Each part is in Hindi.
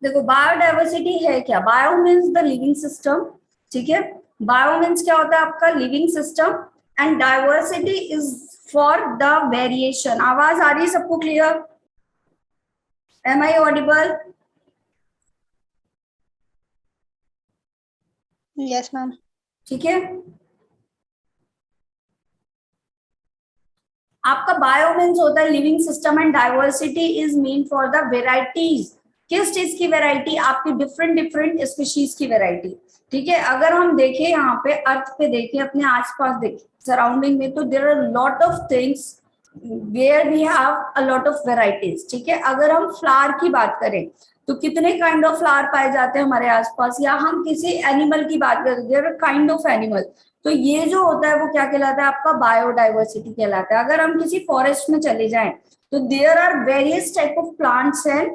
देखो बायोडाइवर्सिटी है क्या, bio means the living system, ठीक है। बायो मीन्स क्या होता है आपका, living system. And diversity is for the variation. आवाज आ रही है सबको clear? Am I audible? Yes ma'am. ठीक है। आपका बायो मीन्स होता है living system and diversity is mean for the varieties. किस चीज की वेराइटी? आपकी डिफरेंट डिफरेंट स्पीशीज की वेराइटी। ठीक है, अगर हम देखें यहाँ पे अर्थ पे, देखें अपने आसपास, देखें सराउंडिंग में, तो there are lot of things where we have a lot of varieties. ठीक है, अगर हम फ्लावर की बात करें तो कितने काइंड ऑफ फ्लावर पाए जाते हैं हमारे आसपास, या हम किसी एनिमल की बात करें, there are kind of animal. तो ये जो होता है वो क्या कहलाता है आपका, बायोडाइवर्सिटी कहलाता है। अगर हम किसी फॉरेस्ट में चले जाएं तो there are various type of plants and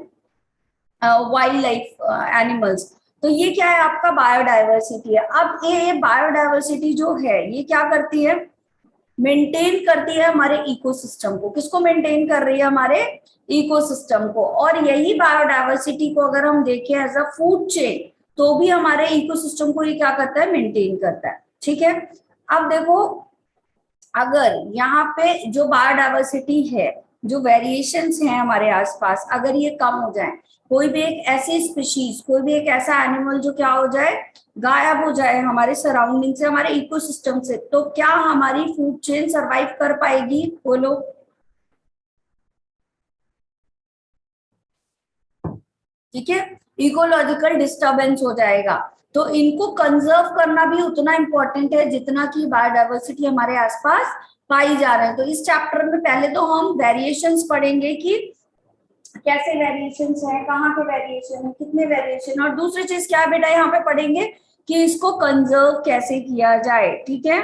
wildlife animals. तो ये क्या है आपका, बायोडाइवर्सिटी है। अब ये बायोडाइवर्सिटी जो है ये क्या करती है, मेंटेन करती है हमारे इकोसिस्टम को। किसको मेंटेन कर रही है, हमारे इकोसिस्टम को। और यही बायोडाइवर्सिटी को अगर हम देखें एज अ फूड चेन, तो भी हमारे इकोसिस्टम को ये क्या करता है, मेंटेन करता है। ठीक है। अब देखो, अगर यहाँ पे जो बायोडाइवर्सिटी है, जो वेरिएशंस हैं हमारे आसपास, अगर ये कम हो जाए, कोई भी एक ऐसी स्पीशीज, कोई भी एक ऐसा एनिमल जो क्या हो जाए, गायब हो जाए हमारे सराउंडिंग से, हमारे इकोसिस्टम से, तो क्या हमारी फूड चेन सरवाइव कर पाएगी, बोलो? ठीक है, इकोलॉजिकल डिस्टरबेंस हो जाएगा। तो इनको कंजर्व करना भी उतना इंपॉर्टेंट है जितना कि बायोडाइवर्सिटी हमारे आसपास पाई जा रहे हैं। तो इस चैप्टर में पहले तो हम वेरिएशंस पढ़ेंगे कि कैसे वेरिएशंस है, कहाँ पे वेरिएशन है, कितने वेरिएशन, और दूसरी चीज क्या बेटा यहाँ पे पढ़ेंगे कि इसको कंजर्व कैसे किया जाए। ठीक है,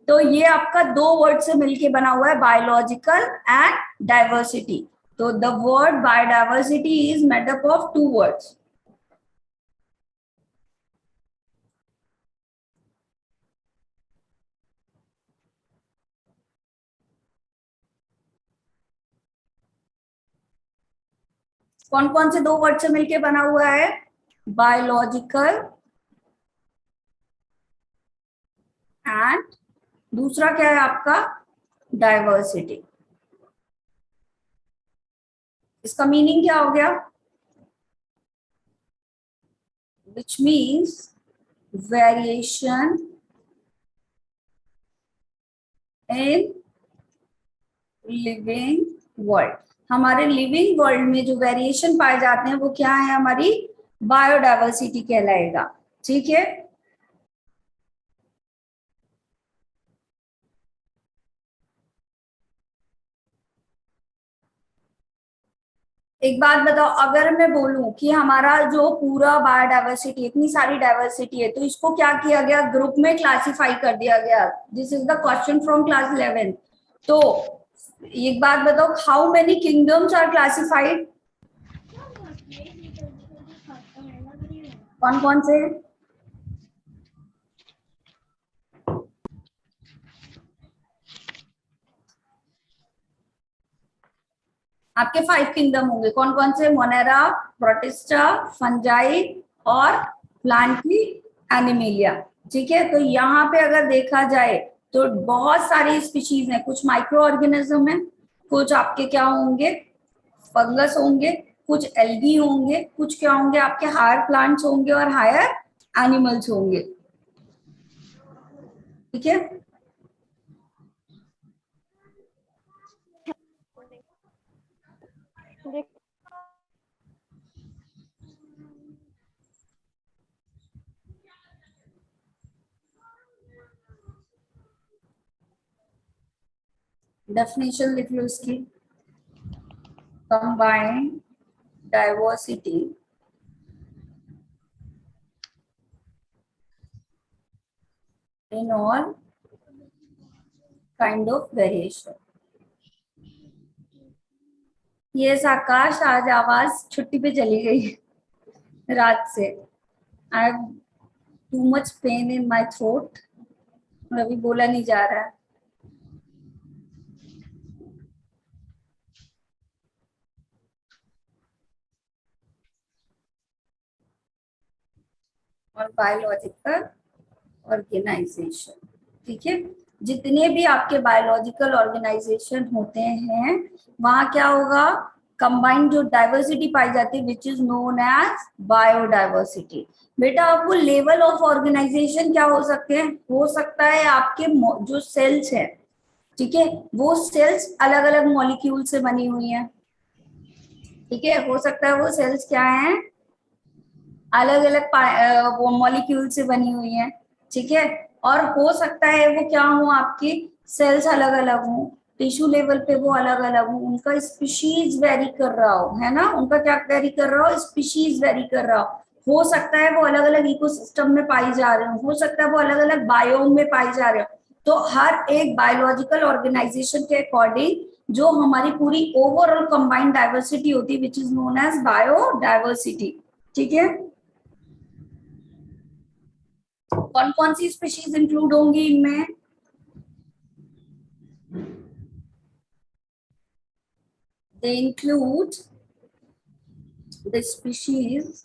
तो ये आपका दो वर्ड से मिलके बना हुआ है, बायोलॉजिकल एंड डाइवर्सिटी। तो the word biodiversity is made up of two words. कौन कौन से दो वर्ड से मिलके बना हुआ है, बायोलॉजिकल एंड दूसरा क्या है आपका, डाइवर्सिटी। इसका मीनिंग क्या हो गया, which means variation in living world. हमारे लिविंग वर्ल्ड में जो वेरिएशन पाए जाते हैं वो क्या है, हमारी बायोडाइवर्सिटी कहलाएगा। ठीक है। एक बात बताओ, अगर मैं बोलूं कि हमारा जो पूरा बायोडाइवर्सिटी, इतनी सारी डाइवर्सिटी है, तो इसको क्या किया गया, ग्रुप में क्लासिफाई कर दिया गया। This is the question from class 11। तो एक बात बताओ, how many kingdoms are classified, कौन कौन से? आपके 5 किंगडम होंगे, कौन कौन से, मोनेरा, प्रोटिस्टा, फंजाई और प्लांट की एनिमिलिया। ठीक है, तो यहाँ पे अगर देखा जाए तो बहुत सारी स्पीशीज हैं, कुछ माइक्रो ऑर्गेनिज्म है, कुछ आपके क्या होंगे, फंगस होंगे, कुछ एल्गी होंगे, कुछ क्या होंगे आपके, हायर प्लांट्स होंगे और हायर एनिमल्स होंगे। ठीक है, डेफिनेशन लिख लो इसकी, combined diversity in all kind of variation। ये आकाश, आज आवाज छुट्टी पे चली गई रात से। I have too much pain in my throat, और अभी बोला नहीं जा रहा है। और बायोलॉजिकल ऑर्गेनाइजेशन। ठीक है, जितने भी आपके बायोलॉजिकल ऑर्गेनाइजेशन होते हैं वहां क्या होगा, कंबाइंड जो डाइवर्सिटी पाई जाती है which is known as biodiversity. बेटा आपको लेवल ऑफ ऑर्गेनाइजेशन क्या हो सकते हैं, हो सकता है आपके जो सेल्स है, ठीक है, वो सेल्स अलग अलग मॉलिक्यूल से बनी हुई है। ठीक है, हो सकता है वो सेल्स क्या है, अलग अलग वो मॉलिक्यूल से बनी हुई है। ठीक है, और हो सकता है वो क्या हो, आपके सेल्स अलग अलग हो, टिश्यू लेवल पे वो अलग अलग हो, उनका स्पीशीज वेरी कर रहा हो, है ना, उनका क्या वेरी कर रहा हो, स्पीशीज वेरी कर रहा हो सकता है वो अलग अलग इकोसिस्टम में पाई जा रहे हो सकता है वो अलग अलग बायोम में पाई जा रहे हो। तो हर एक बायोलॉजिकल ऑर्गेनाइजेशन के अकॉर्डिंग जो हमारी पूरी ओवरऑल कंबाइंड डाइवर्सिटी होती है which is known as biodiversity. ठीक है, कौन कौन सी स्पीशीज इंक्लूड होंगी इनमें, they include the species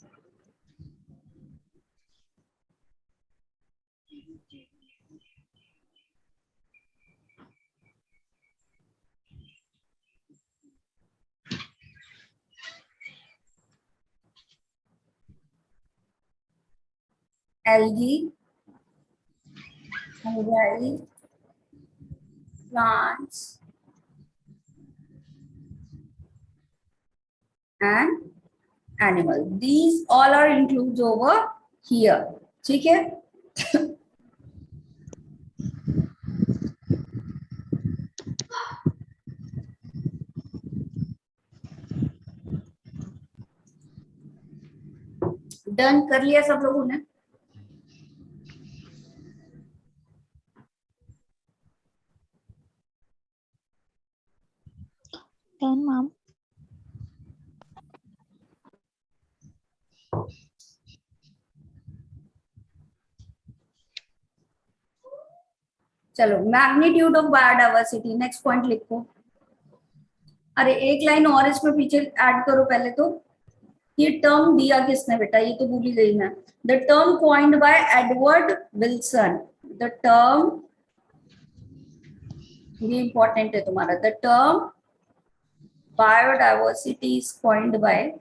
algae, fungi, plants and animal, these all are includes over here। ठीक है, डन कर लिया सब लोगों ने। Done ma'am. चलो, magnitude of biodiversity, next point लिखो। अरे एक लाइन और इसमें पीछे ऐड करो पहले तो, ये टर्म दिया किसने बेटा, ये तो भूल ही गई मैं। The term coined by Edward Wilson, the term, ये इंपॉर्टेंट है तुम्हारा, the term biodiversity is coined by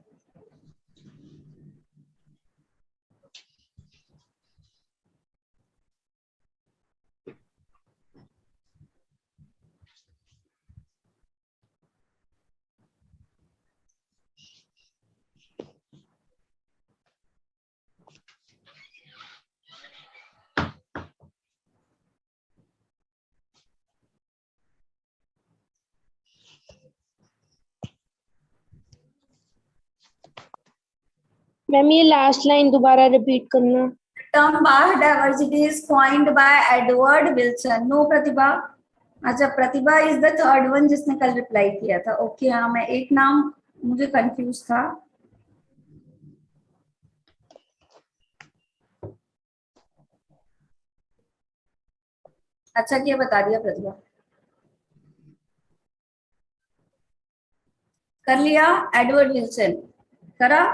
ma'am ये लास्ट लाइन दोबारा रिपीट करना। Term biodiversity is coined by Edward Wilson. No Pratibha, अच्छा Pratibha is the third one जिसने कल रिप्लाई किया था। ओके हाँ, मैं एक नाम मुझे कंफ्यूज था। अच्छा किया बता दिया प्रतिभा। कर लिया, एडवर्ड विल्सन करा।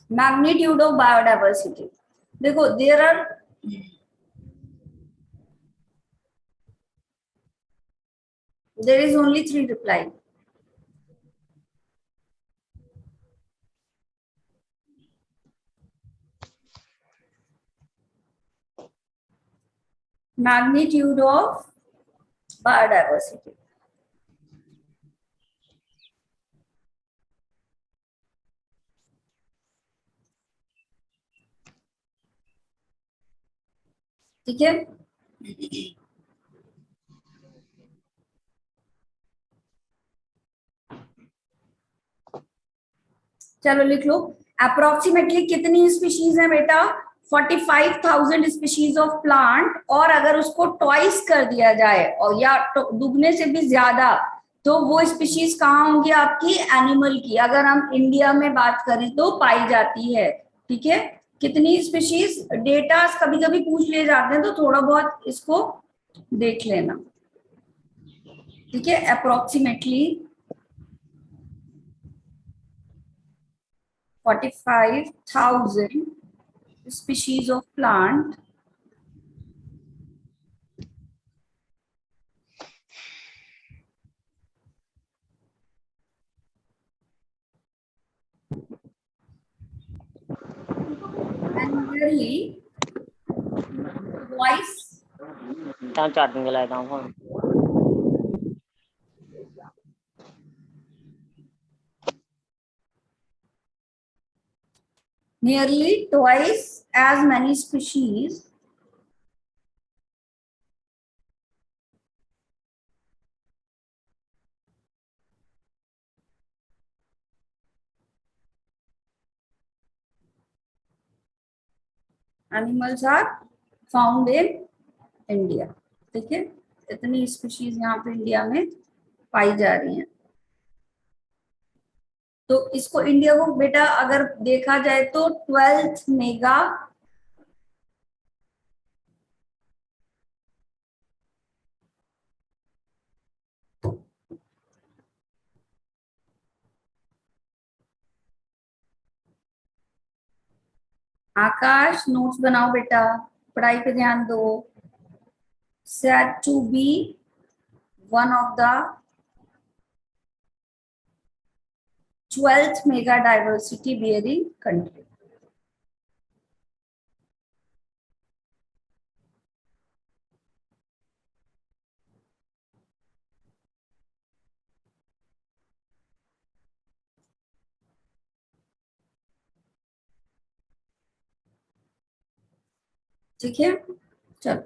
मैग्नीट्यूड ऑफ बायोडाइवर्सिटी, देखो there are, there is only 3 reply। magnitude of biodiversity, ठीक है। चलो लिख लो, अप्रोक्सीमेटली कितनी स्पीशीज है बेटा, 45,000 स्पीशीज ऑफ प्लांट, और अगर उसको ट्वाइस कर दिया जाए और या दुगने से भी ज्यादा, तो वो स्पीशीज कहाँ होंगी आपकी, एनिमल की, अगर हम इंडिया में बात करें तो पाई जाती है। ठीक है, कितनी स्पीशीज, डेटा कभी कभी पूछ लिए जाते हैं तो थोड़ा बहुत इसको देख लेना। ठीक है, approximately 45,000 species of plant and nearly twice charging लाया था phone nearly twice as many species animals are found in India। ठीक है, इतनी स्पीशीज यहाँ पे इंडिया में पाई जा रही हैं। तो इसको इंडिया को बेटा अगर देखा जाए तो 12th मेगा आकाश नोट्स बनाओ बेटा, पढ़ाई पे ध्यान दो। said to be one of the 12th mega diversity bearing country। ठीक है, चलो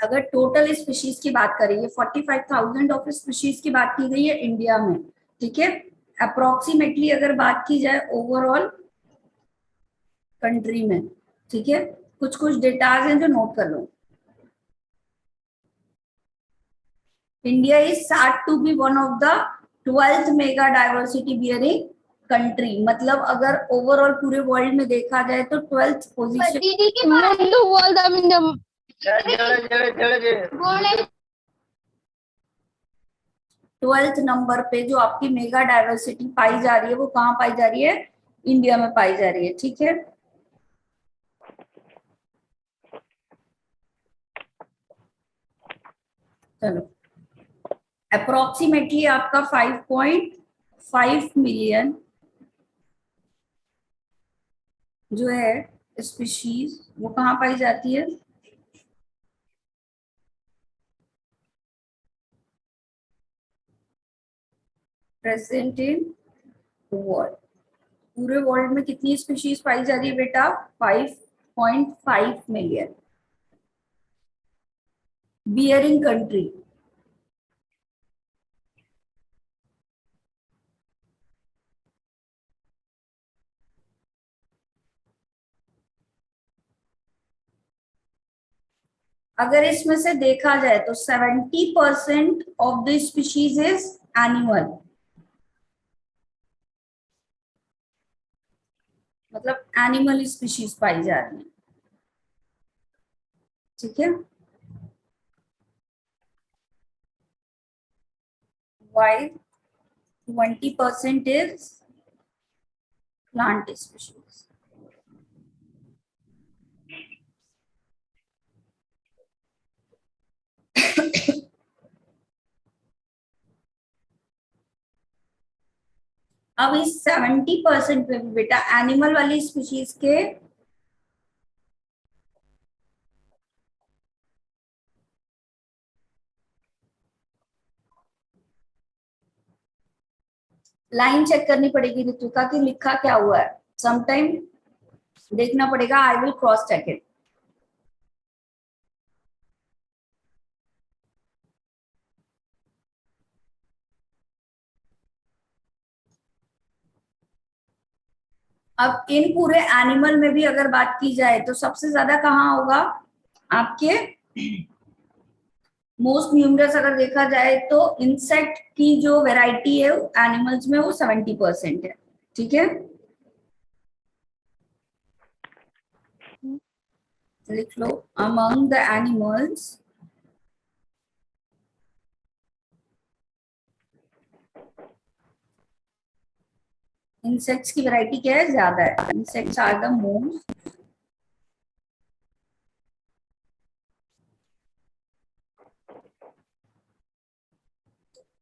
अगर टोटल स्पीशीज की बात करेंगे 45,000 ऑफ स्पीशीज की बात की गई है इंडिया में। ठीक है, अप्रोक्सीमेटली अगर बात की जाए ओवरऑल कंट्री में, ठीक है, कुछ कुछ डेटाज हैं जो नोट कर लो। India is said to be one of the 12th mega diversity bearing country, मतलब अगर ओवरऑल पूरे वर्ल्ड में देखा जाए तो 12th पोजीशन। दीदी की मुंडू बोल दा मिंदम 12th नंबर पे जो आपकी मेगा डाइवर्सिटी पाई जा रही है वो कहाँ पाई जा रही है? इंडिया में पाई जा रही है। ठीक है, चलो अप्रोक्सीमेटली आपका 5.5 मिलियन जो है स्पीशीज वो कहाँ पाई जाती है? Present in world. पूरे वर्ल्ड में कितनी स्पीशीज पाई जा रही है बेटा? 5.5 मिलियन। बियरिंग कंट्री, अगर इसमें से देखा जाए तो 70% of the species is animal, मतलब एनिमल स्पीशीज पाई जा रही है। ठीक है, वाई 20% इज प्लांट स्पीशीज। अब इस 70% पे भी बेटा एनिमल वाली स्पीशीज के लाइन चेक करनी पड़ेगी ऋतुका कि लिखा क्या हुआ है। समटाइम देखना पड़ेगा, I will cross check it. अब इन पूरे एनिमल में भी अगर बात की जाए तो सबसे ज्यादा कहाँ होगा? आपके मोस्ट न्यूमरस अगर देखा जाए तो इंसेक्ट की जो वैरायटी है एनिमल्स में वो 70% है। ठीक है, लिख लो अमंग द एनिमल्स इंसेक्ट्स की वैरायटी क्या है, ज्यादा है। Insects are the most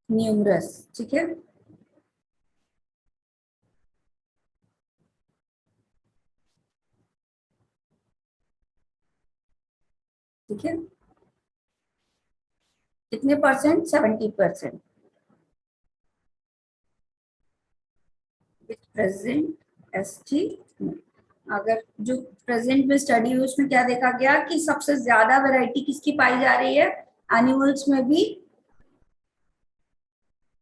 numerous. ठीक है, ठीक है, कितने परसेंट, 70%। प्रेजेंट एसटी, अगर जो प्रेजेंट में स्टडी हुई उसमें क्या देखा गया कि सबसे ज्यादा वैरायटी किसकी पाई जा रही है, एनिमल्स में भी।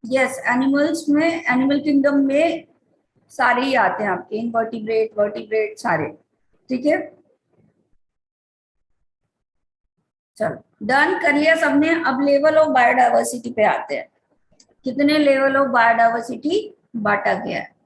यस, एनिमल्स में, एनिमल किंगडम में सारे ही आते हैं आपके, इनवर्टिब्रेट वर्टिब्रेट सारे। ठीक है, चलो डन कर लिया सबने। अब लेवल ऑफ बायोडाइवर्सिटी पे आते हैं, कितने लेवल ऑफ बायोडाइवर्सिटी बांटा गया है।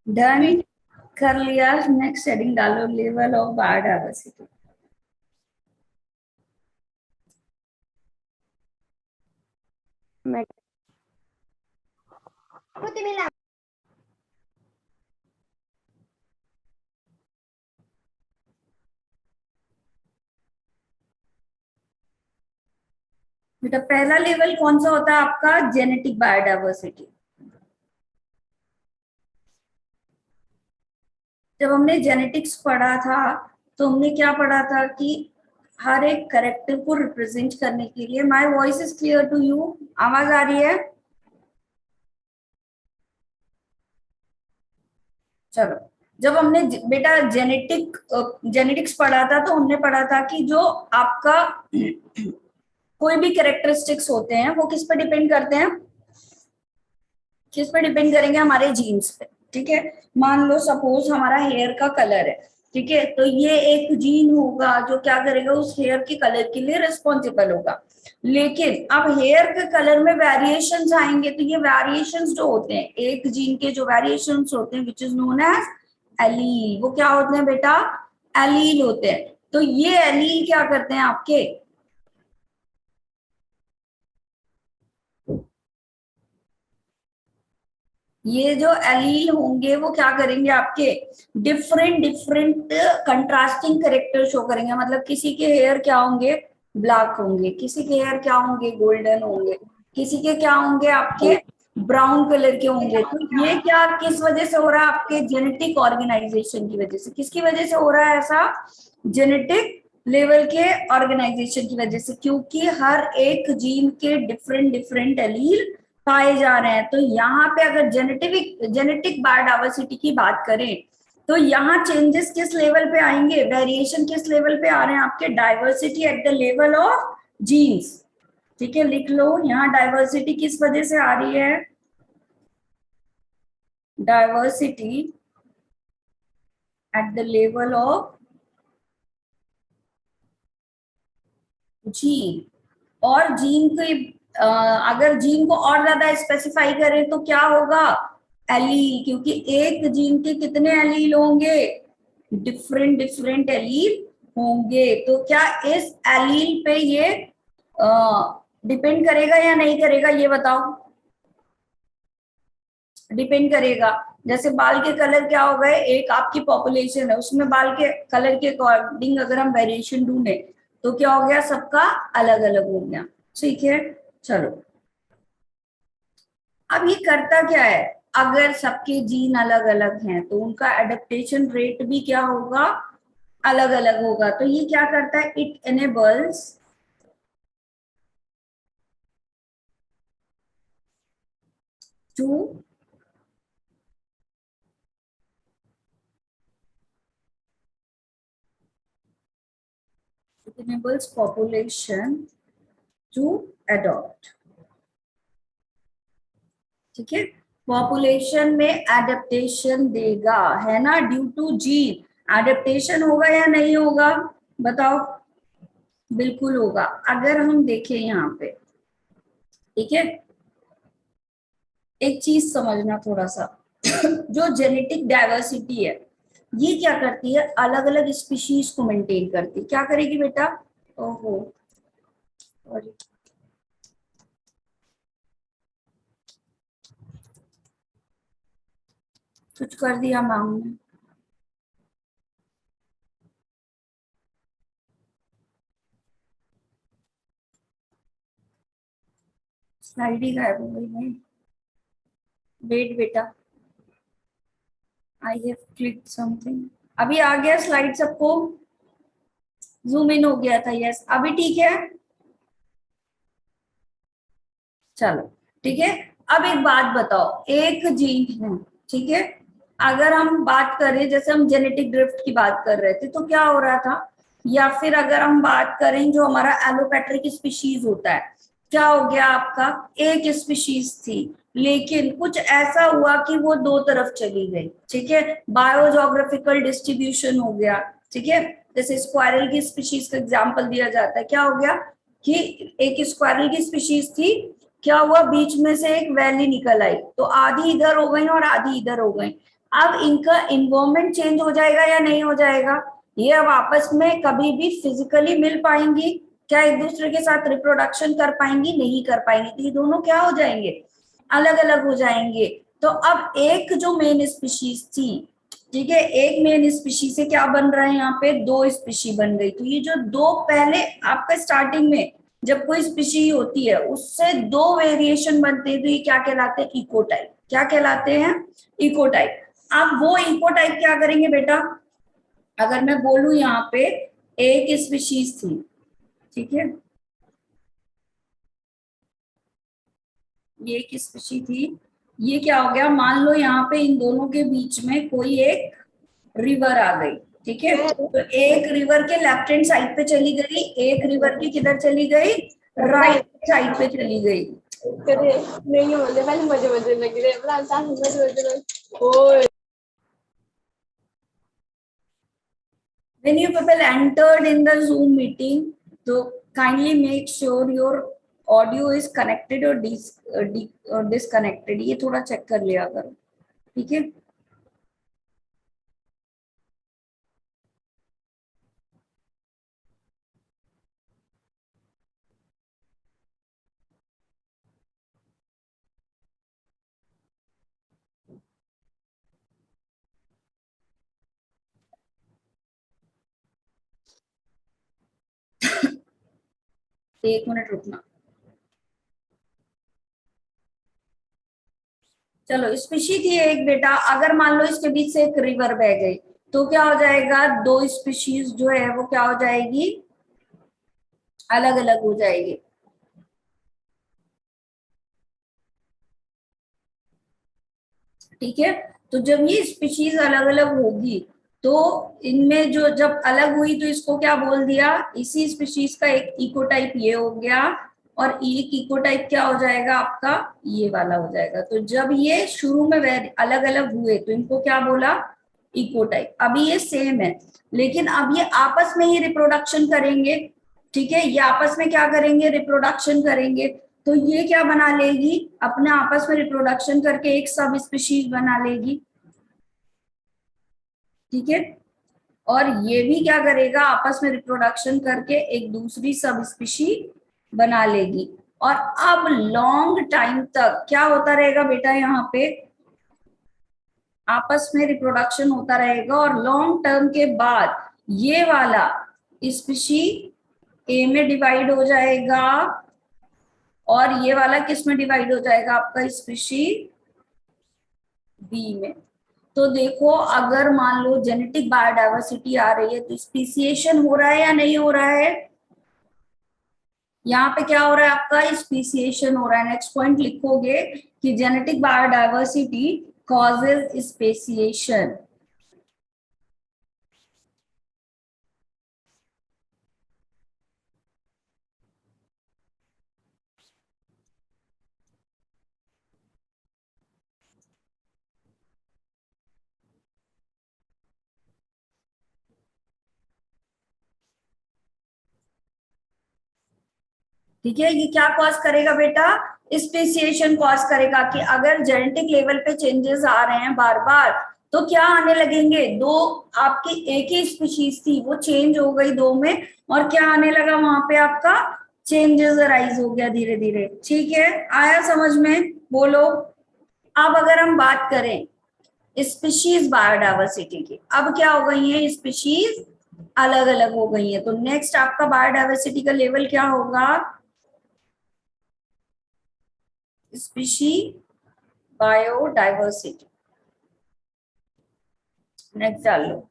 डन कर लिया, नेक्स्ट हेडिंग डालो, लेवल ऑफ बायोडाइवर्सिटी। मैं बेटा पहला लेवल कौन सा होता है आपका, जेनेटिक बायोडाइवर्सिटी। जब हमने जेनेटिक्स पढ़ा था तो हमने क्या पढ़ा था कि हर एक करेक्टर को रिप्रेजेंट करने के लिए, my voice is clear to you, आवाज आ रही है। चलो, जब हमने बेटा जेनेटिक्स पढ़ा था तो हमने पढ़ा था कि जो आपका कोई भी कैरेक्टरिस्टिक्स होते हैं वो किस पर डिपेंड करते हैं, किस पे डिपेंड करेंगे, हमारे जीन्स पे। ठीक है, मान लो सपोज हमारा हेयर का कलर है, ठीक है, तो ये एक जीन होगा जो क्या करेगा, उस हेयर के कलर के लिए रिस्पॉन्सिबल होगा। लेकिन अब हेयर के कलर में वेरिएशंस आएंगे, तो ये वेरिएशंस जो होते हैं एक जीन के, जो वेरिएशंस होते हैं which is known as allele, वो क्या होते हैं बेटा, एलील होते हैं। तो ये एलील क्या करते हैं आपके, ये जो एलील होंगे वो क्या करेंगे आपके, different different contrasting character show करेंगे। मतलब किसी के हेयर क्या होंगे, ब्लैक होंगे, किसी के हेयर क्या होंगे, गोल्डन होंगे, किसी के क्या होंगे आपके, ब्राउन कलर के होंगे। तो ये क्या किस वजह से हो रहा है, आपके जेनेटिक ऑर्गेनाइजेशन की वजह से। किसकी वजह से हो रहा है ऐसा, जेनेटिक लेवल के ऑर्गेनाइजेशन की वजह से, क्योंकि हर एक जीन के डिफरेंट डिफरेंट एलील पाए जा रहे हैं। तो यहाँ पे अगर जेनेटिक बायोडाइवर्सिटी की बात करें तो यहाँ चेंजेस किस लेवल पे आएंगे, वेरिएशन किस लेवल पे आ रहे हैं आपके, diversity at the level of genes. ठीक है, लिख लो यहाँ डाइवर्सिटी किस वजह से आ रही है, diversity at the level of gene. और जीन के अगर जीन को और ज्यादा स्पेसिफाई करें तो क्या होगा, एलील, क्योंकि एक जीन के कितने एलील होंगे, डिफरेंट डिफरेंट एलील होंगे। तो क्या इस एलील पे ये डिपेंड करेगा या नहीं करेगा, ये बताओ। डिपेंड करेगा। जैसे बाल के कलर क्या हो गए, एक आपकी पॉपुलेशन है उसमें बाल के कलर के अकॉर्डिंग अगर हम वेरिएशन ढूंढे तो क्या हो गया, सबका अलग अलग हो गया। ठीक है, चलो अब ये करता क्या है, अगर सबके जीन अलग अलग हैं तो उनका एडेप्टेशन रेट भी क्या होगा, अलग अलग होगा। तो ये क्या करता है, it enables to It enables population to adopt. ठीक है, पॉपुलेशन में एडेप्टेशन देगा, है ना, ड्यू टू जीन एडेप्टेशन होगा या नहीं होगा, बताओ। बिल्कुल होगा। अगर हम देखें यहाँ पे, ठीक है, एक चीज समझना थोड़ा सा जो जेनेटिक डाइवर्सिटी है ये क्या करती है, अलग अलग स्पीशीज को मेंटेन करती है। क्या करेगी बेटा, ओहो सॉरी, कुछ कर दिया मैम ने, स्लाइड ही गायब हो गई भाई। वेट बेटा, आई हैव क्लिक समथिंग। अभी आ गया स्लाइड सबको, जूम इन हो गया था, यस अभी ठीक है। चलो ठीक है, अब एक बात बताओ, एक जीन है, ठीक है, अगर हम बात करें, जैसे हम जेनेटिक ड्रिफ्ट की बात कर रहे थे तो क्या हो रहा था, या फिर अगर हम बात करें जो हमारा एलोपैट्रिक स्पीशीज होता है, क्या हो गया आपका, एक स्पीशीज थी लेकिन कुछ ऐसा हुआ कि वो दो तरफ चली गई, ठीक है, बायोजोग्राफिकल डिस्ट्रीब्यूशन हो गया, ठीक है। जैसे स्क्वायरल की स्पीशीज का एग्जांपल दिया जाता है, क्या हो गया कि एक स्क्वायरल की स्पीशीज थी, क्या हुआ, बीच में से एक वैली निकल आई, तो आधी इधर हो गई और आधी इधर हो गई। अब इनका इन्वायरमेंट चेंज हो जाएगा या नहीं हो जाएगा, ये अब आपस में कभी भी फिजिकली मिल पाएंगी क्या, एक दूसरे के साथ रिप्रोडक्शन कर पाएंगी, नहीं कर पाएंगी, तो ये दोनों क्या हो जाएंगे, अलग अलग हो जाएंगे। तो अब एक जो मेन स्पीशीज थी, ठीक है, एक मेन स्पीशीज से क्या बन रहा है, यहाँ पे दो स्पीशी बन गई। तो ये जो दो पहले आपका स्टार्टिंग में जब कोई स्पीशी होती है उससे दो वेरिएशन बनते हैं, तो ये क्या कहलाते हैं, इकोटाइप। क्या कहलाते हैं, इकोटाइप। अब वो इकोटाइप क्या करेंगे बेटा, अगर मैं बोलूं यहाँ पे एक स्पीशीज थी, ठीक है, ये एक स्पीशी थी, ये क्या हो गया, मान लो यहाँ पे इन दोनों के बीच में कोई एक रिवर आ गई, ठीक है, तो एक रिवर के लेफ्ट हैंड साइड पे चली गई, एक रिवर की किधर चली गई, राइट साइड पे चली गई। नहीं बोले पहले मजे मजे लग रहे मजे मजे। When you people entered in the Zoom meeting, so kindly make sure your audio is connected or disconnected. ये थोड़ा चेक कर लिया करो, ठीक है। एक मिनट रुकना। चलो, स्पीशी थी एक बेटा, अगर मान लो इसके बीच से एक रिवर बह गई तो क्या हो जाएगा, दो स्पीशीज जो है वो क्या हो जाएगी, अलग अलग हो जाएगी, ठीक है। तो जब ये स्पीशीज अलग अलग होगी तो इनमें जो जब अलग हुई तो इसको क्या बोल दिया, इसी स्पीशीज का एक इकोटाइप ये हो गया और एक इकोटाइप क्या हो जाएगा आपका, ये वाला हो जाएगा। तो जब ये शुरू में अलग अलग हुए तो इनको क्या बोला, इकोटाइप। अभी ये सेम है लेकिन अब ये आपस में ही रिप्रोडक्शन करेंगे, ठीक है, ये आपस में क्या करेंगे, रिप्रोडक्शन करेंगे। तो ये क्या बना लेगी, अपने आपस में रिप्रोडक्शन करके एक सब स्पीशीज बना लेगी, ठीक है, और ये भी क्या करेगा, आपस में रिप्रोडक्शन करके एक दूसरी सब स्पीशी बना लेगी। और अब लॉन्ग टाइम तक क्या होता रहेगा बेटा, यहाँ पे आपस में रिप्रोडक्शन होता रहेगा और लॉन्ग टर्म के बाद ये वाला स्पीशी ए में डिवाइड हो जाएगा और ये वाला किस में डिवाइड हो जाएगा, आपका स्पीशी बी में। तो देखो, अगर मान लो जेनेटिक बायोडाइवर्सिटी आ रही है तो स्पीसिएशन हो रहा है या नहीं हो रहा है, यहाँ पे क्या हो रहा है आपका, स्पीसिएशन हो रहा है। नेक्स्ट पॉइंट लिखोगे कि जेनेटिक बायोडाइवर्सिटी कॉजेज स्पेसिएशन। ठीक है, ये क्या कॉज करेगा बेटा, स्पेसिएशन कॉज करेगा कि अगर जेनेटिक लेवल पे चेंजेस आ रहे हैं बार बार तो क्या आने लगेंगे, दो आपकी एक ही स्पीशीज थी वो चेंज हो गई दो में, और क्या आने लगा वहां पे आपका चेंजेस अराइज हो गया धीरे धीरे। ठीक है, आया समझ में, बोलो। अब अगर हम बात करें स्पीशीज बायोडाइवर्सिटी की, अब क्या हो गई है, स्पीशीज अलग अलग हो गई है, तो नेक्स्ट आपका बायोडाइवर्सिटी का लेवल क्या होगा, स्पीशी बायोडाइवर्सिटी। नेक्स्ट डाल लो।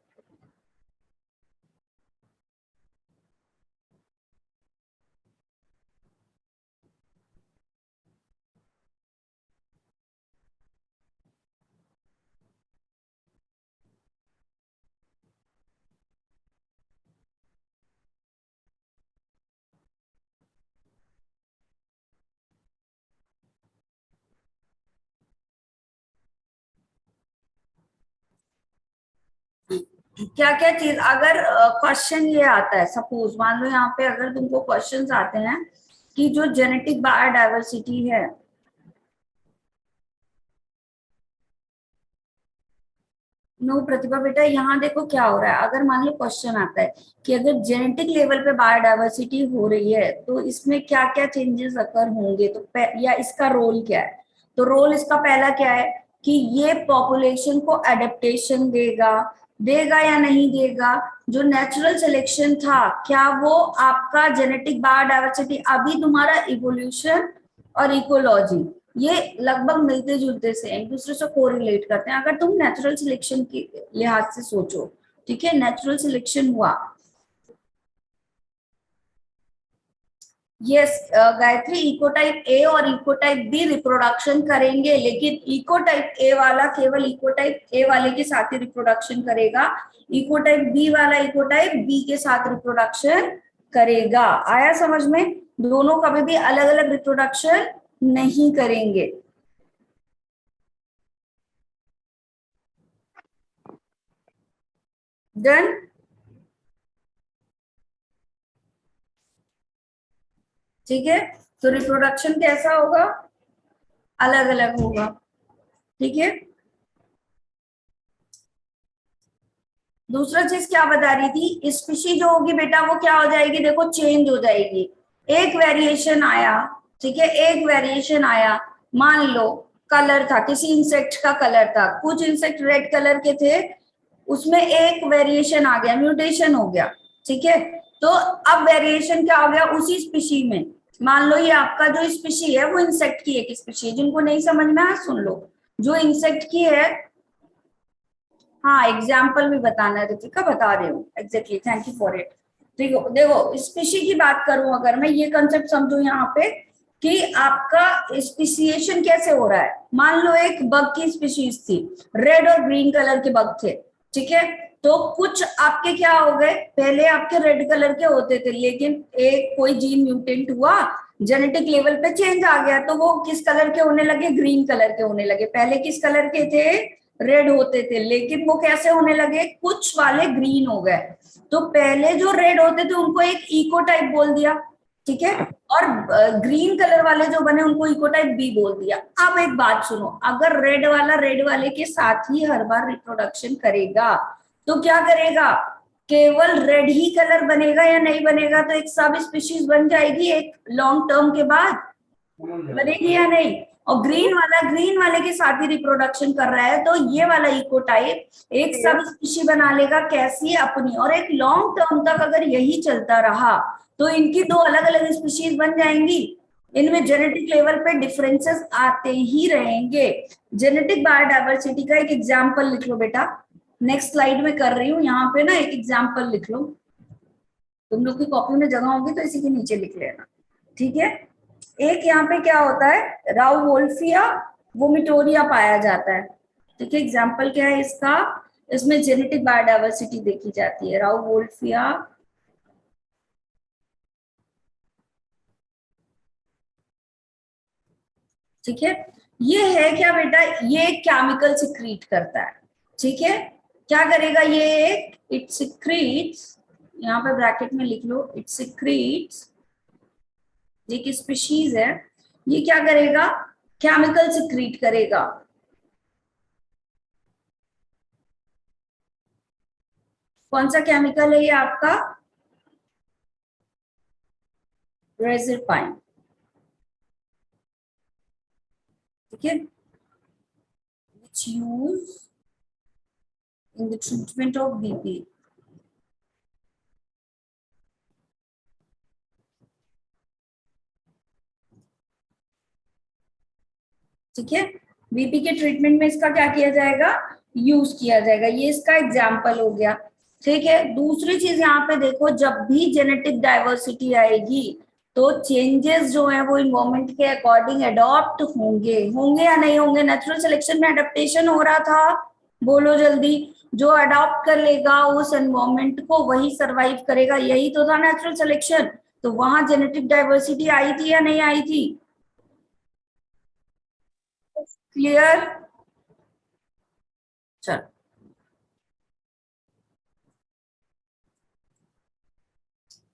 क्या क्या चीज, अगर क्वेश्चन ये आता है, सपोज मान लो यहाँ पे अगर तुमको क्वेश्चंस आते हैं कि जो जेनेटिक बायोडाइवर्सिटी है, नो प्रतिभा बेटा, यहाँ देखो क्या हो रहा है, अगर मान लो क्वेश्चन आता है कि अगर जेनेटिक लेवल पे बायोडाइवर्सिटी हो रही है तो इसमें क्या क्या चेंजेस अकर होंगे, तो या इसका रोल क्या है, तो रोल इसका पहला क्या है कि ये पॉपुलेशन को एडेप्टेशन देगा, देगा या नहीं देगा, जो नेचुरल सिलेक्शन था क्या वो आपका जेनेटिक बायोडाइवर्सिटी, अभी तुम्हारा इवोल्यूशन और इकोलॉजी ये लगभग मिलते जुलते से एक दूसरे से कोरिलेट करते हैं, अगर तुम नेचुरल सिलेक्शन के लिहाज से सोचो। ठीक है, नेचुरल सिलेक्शन हुआ, यस गायत्री, इकोटाइप ए और इकोटाइप बी रिप्रोडक्शन करेंगे, लेकिन इकोटाइप ए वाला केवल इकोटाइप ए वाले के साथ ही रिप्रोडक्शन करेगा, इकोटाइप बी वाला इकोटाइप बी के साथ रिप्रोडक्शन करेगा। आया समझ में, दोनों कभी भी अलग अलग रिप्रोडक्शन नहीं करेंगे। डन। ठीक है, तो रिप्रोडक्शन कैसा होगा, अलग अलग होगा। ठीक है, दूसरा चीज क्या बता रही थी, स्पीशी जो होगी बेटा वो क्या हो जाएगी, देखो चेंज हो जाएगी, एक वेरिएशन आया। ठीक है, एक वेरिएशन आया, मान लो कलर था, किसी इंसेक्ट का कलर था, कुछ इंसेक्ट रेड कलर के थे, उसमें एक वेरिएशन आ गया, म्यूटेशन हो गया। ठीक है, तो अब वेरिएशन क्या हो गया उसी स्पीशी में, मान लो ये आपका जो स्पीशी है वो इंसेक्ट की एक स्पीशी है, जिनको नहीं समझ में आया सुन लो, जो इंसेक्ट की है, हाँ एग्जाम्पल भी बताना है रितिका, बता रही हूँ exactly, thank you for it. देखो देखो स्पीशी की बात करूं अगर मैं, ये कंसेप्ट समझो यहाँ पे कि आपका स्पीसिएशन कैसे हो रहा है, मान लो एक बग की स्पीशीज थी, रेड और ग्रीन कलर के बग थे। ठीक है, तो कुछ आपके क्या हो गए, पहले आपके रेड कलर के होते थे, लेकिन एक कोई जीन म्यूटेंट हुआ, जेनेटिक लेवल पे चेंज आ गया, तो वो किस कलर के होने लगे, ग्रीन कलर के होने लगे, पहले किस कलर के थे, रेड होते थे, लेकिन वो कैसे होने लगे, कुछ वाले ग्रीन हो गए, तो पहले जो रेड होते थे उनको एक इको टाइप बोल दिया। ठीक है, और ग्रीन कलर वाले जो बने उनको इको टाइप बी बोल दिया। अब एक बात सुनो, अगर रेड वाला रेड वाले के साथ ही हर बार रिप्रोडक्शन करेगा तो क्या करेगा, केवल रेड ही कलर बनेगा या नहीं बनेगा, तो एक सब स्पीशीज बन जाएगी एक लॉन्ग टर्म के बाद, बनेगी या नहीं, और ग्रीन वाला ग्रीन वाले के साथ ही रिप्रोडक्शन कर रहा है, तो ये वाला इकोटाइप एक सब स्पीशी बना लेगा कैसी, अपनी, और एक लॉन्ग टर्म तक अगर यही चलता रहा तो इनकी दो अलग अलग स्पीशीज बन जाएंगी, इनमें जेनेटिक लेवल पे डिफरेंसेस आते ही रहेंगे। जेनेटिक बायोडाइवर्सिटी का एक एग्जाम्पल लिख लो बेटा, नेक्स्ट स्लाइड में कर रही हूँ, यहाँ पे ना एक एग्जाम्पल लिख लो, तुम लोग की कॉपी में जगह होगी तो इसी के नीचे लिख लेना। ठीक है, एक यहाँ पे क्या होता है, राउवोल्फिया वोमिटोरिया पाया जाता है। ठीक है, एग्जाम्पल क्या है इसका, इसमें जेनेटिक बायोडाइवर्सिटी देखी जाती है, राउवोल्फिया ठीक है, ये है क्या बेटा, ये केमिकल सिक्रीट करता है। ठीक है, क्या करेगा ये, एक इट सिक्रीट्स, यहाँ पे ब्रैकेट में लिख लो, इट सिक्रीट्स एक स्पीशीज है, ये क्या करेगा, केमिकल सिक्रीट करेगा। कौन सा केमिकल है ये आपका, रेजिरपाइन, ठीक है, which use in the treatment of BP। ठीक है, बीपी के ट्रीटमेंट में इसका क्या किया जाएगा, यूज किया जाएगा। ये इसका एग्जाम्पल हो गया। ठीक है, दूसरी चीज यहाँ पे देखो, जब भी जेनेटिक डाइवर्सिटी आएगी तो चेंजेस जो है वो इन्वायरमेंट के अकॉर्डिंग अडॉप्ट होंगे, होंगे या नहीं होंगे। नेचुरल सिलेक्शन में अडेप्टेशन हो रहा था, बोलो जल्दी, जो अडॉप्ट कर लेगा उस एनवायरमेंट को वही सरवाइव करेगा, यही तो था नेचुरल सिलेक्शन। तो वहां जेनेटिक डाइवर्सिटी आई थी या नहीं आई थी, क्लियर। चल,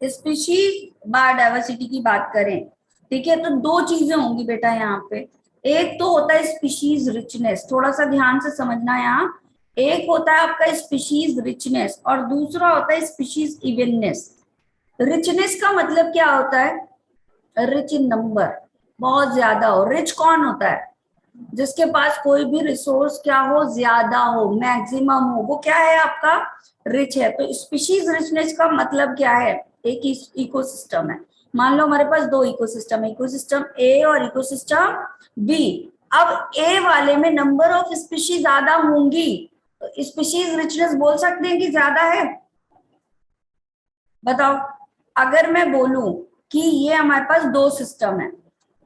स्पीशीज बायोडाइवर्सिटी की बात करें, ठीक है, तो दो चीजें होंगी बेटा यहाँ पे। एक तो होता है स्पीशीज रिचनेस, थोड़ा सा ध्यान से समझना यहाँ। एक होता है आपका स्पीशीज रिचनेस और दूसरा होता है स्पीशीज इवननेस। रिचनेस का मतलब क्या होता है, रिच इन नंबर, बहुत ज्यादा हो। रिच कौन होता है, जिसके पास कोई भी रिसोर्स क्या हो, ज्यादा हो, मैक्सिमम हो, वो क्या है आपका, रिच है। तो स्पीशीज रिचनेस का मतलब क्या है, एक इकोसिस्टम है, मान लो हमारे पास दो इकोसिस्टम है, इकोसिस्टम ए और इकोसिस्टम बी। अब ए वाले में नंबर ऑफ स्पीशीज ज्यादा होंगी, तो स्पीशीज रिचनेस बोल सकते हैं कि ज्यादा है। बताओ, अगर मैं बोलूं कि ये हमारे पास दो सिस्टम है,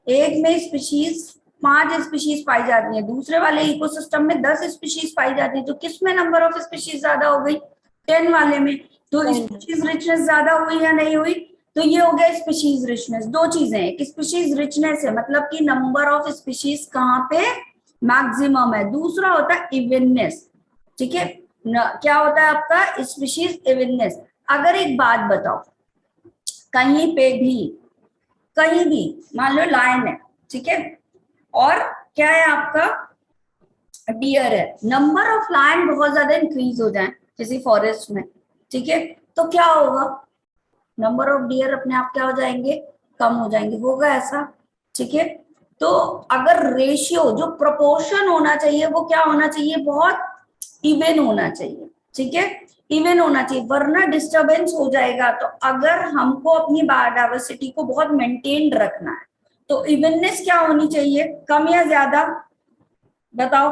एक में स्पीशीज 5 स्पीशीज पाई जाती है, दूसरे वाले इकोसिस्टम में 10 स्पीशीज पाई जाती है, तो किस में नंबर ऑफ स्पीशीज ज्यादा हो गई, 10 वाले में। तो स्पीशीज रिचनेस ज्यादा हुई या नहीं हुई, तो ये हो गया स्पीशीज रिचनेस। दो चीजें, एक स्पीशीज रिचनेस है मतलब कि नंबर ऑफ स्पीशीज कहाँ पे मैक्सिमम है, दूसरा होता है इवननेस। ठीक है, क्या होता है आपका स्पीशीज इवननेस। अगर एक बात बताओ, कहीं पे भी, कहीं भी मान लो लायन है, ठीक है, और क्या है आपका डियर है, नंबर ऑफ लायन बहुत ज्यादा इंक्रीज हो जाए किसी फॉरेस्ट में, ठीक है, तो क्या होगा, नंबर ऑफ डियर अपने आप क्या हो जाएंगे, कम हो जाएंगे, होगा ऐसा। ठीक है, तो अगर रेशियो जो प्रोपोर्शन होना चाहिए वो क्या होना चाहिए, बहुत इवन होना चाहिए। ठीक है, इवन होना चाहिए, वरना डिस्टरबेंस हो जाएगा। तो अगर हमको अपनी बायोडाइवर्सिटी को बहुत मेंटेन रखना है तो इवननेस क्या होनी चाहिए, कम या ज्यादा, बताओ।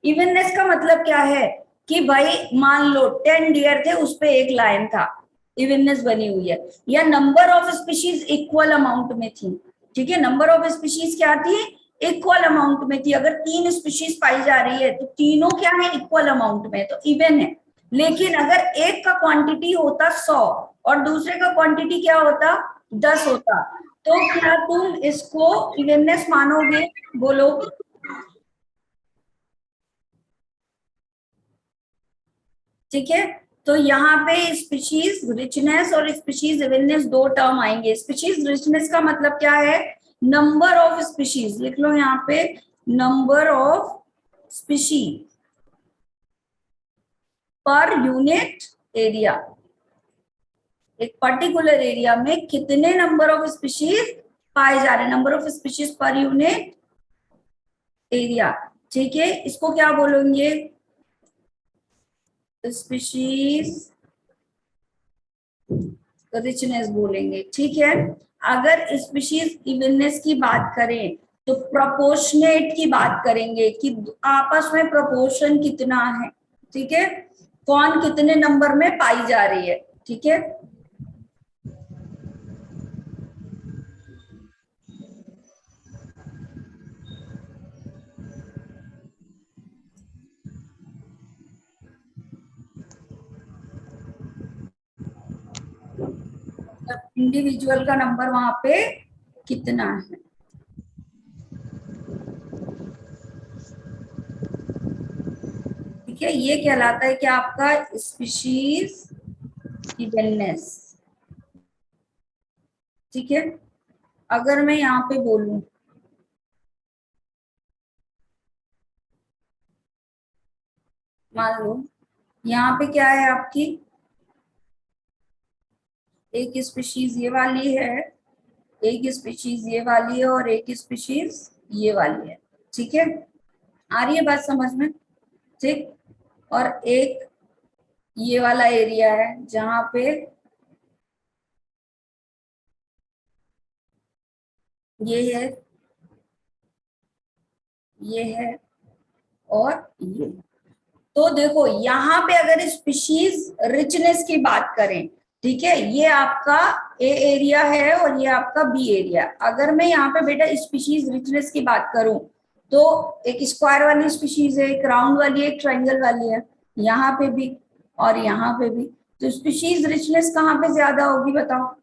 इवननेस का मतलब क्या है कि भाई मान लो 10 डियर थे, उस पे एक लायन था, इवननेस बनी हुई है। या number of species equal amount में थी, ठीक है, नंबर ऑफ स्पीशीज क्या थी, इक्वल अमाउंट में थी। अगर 3 स्पीशीज पाई जा रही है तो तीनों क्या है, इक्वल अमाउंट में, तो इवन है। लेकिन अगर एक का क्वांटिटी होता 100 और दूसरे का क्वांटिटी क्या होता 10 होता, तो क्या तुम इसको इवननेस मानोगे, बोलो। ठीक है, तो यहाँ पे स्पीशीज रिचनेस और स्पीशीज इवननेस दो टर्म आएंगे। स्पीशीज रिचनेस का मतलब क्या है, नंबर ऑफ स्पीशीज, लिख लो यहाँ पे, number of species per unit area. एक पर्टिकुलर एरिया में कितने नंबर ऑफ स्पीशीज पाए जा रहे हैं, number of species per unit area. ठीक है, इसको क्या बोलेंगे, स्पीशीज रिचनेस बोलेंगे। ठीक है, अगर स्पीशीज इवननेस की बात करें तो प्रोपोर्शनेट की बात करेंगे कि आपस में प्रोपोर्शन कितना है। ठीक है, कौन कितने नंबर में पाई जा रही है। ठीक है, इंडिविजुअल का नंबर वहां पे कितना है। ठीक है, ये कहलाता है कि आपका स्पीशीज इवननेस। ठीक है, अगर मैं यहाँ पे बोलूं, मान लो यहाँ पे क्या है आपकी, एक स्पीशीज ये वाली है, एक स्पीशीज ये वाली है और एक स्पीशीज ये वाली है। ठीक है, आ रही है बात समझ में? ठीक। और एक ये वाला एरिया है जहां पे ये है, ये है और ये। तो देखो यहाँ पे अगर स्पीशीज रिचनेस की बात करें, ठीक है, ये आपका ए एरिया है और ये आपका बी एरिया। अगर मैं यहाँ पे बेटा स्पीशीज रिचनेस की बात करूं तो एक स्क्वायर वाली स्पीशीज है, एक राउंड वाली है, एक ट्रायंगल वाली है, यहाँ पे भी और यहाँ पे भी। तो स्पीशीज रिचनेस कहाँ पे ज्यादा होगी बताओ?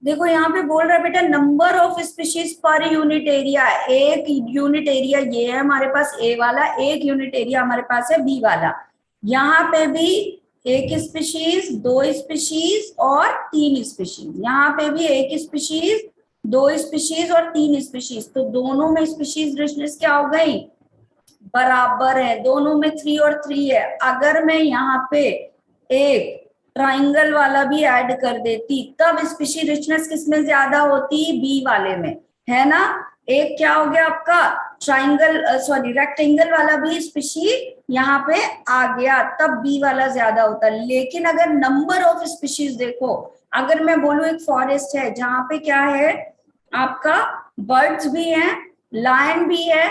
देखो यहाँ पे बोल रहा है बेटा number of species per unit area. एक यूनिट एरिया ये है हमारे पास ए वाला, एक यूनिट एरिया हमारे पास है बी वाला। यहाँ पे भी एक स्पीशीज, दो स्पीशीज और तीन स्पीशीज, यहाँ पे भी एक स्पीशीज, दो स्पीशीज और तीन स्पीशीज। तो दोनों में स्पीशीज रिचनेस क्या हो गई? बराबर है, दोनों में 3 और 3 है। अगर मैं यहाँ पे एक ट्राइंगल वाला भी ऐड कर देती तब स्पीशी रिचनेस किसमें ज्यादा होती? बी वाले में, है ना? एक क्या हो गया आपका ट्राइंगल, सॉरी रेक्टेंगल वाला भी स्पीशी यहाँ पे आ गया, तब बी वाला ज्यादा होता। लेकिन अगर नंबर ऑफ स्पीशीज देखो, अगर मैं बोलूं एक फॉरेस्ट है जहां पे क्या है आपका बर्ड्स भी हैं, लायन भी है,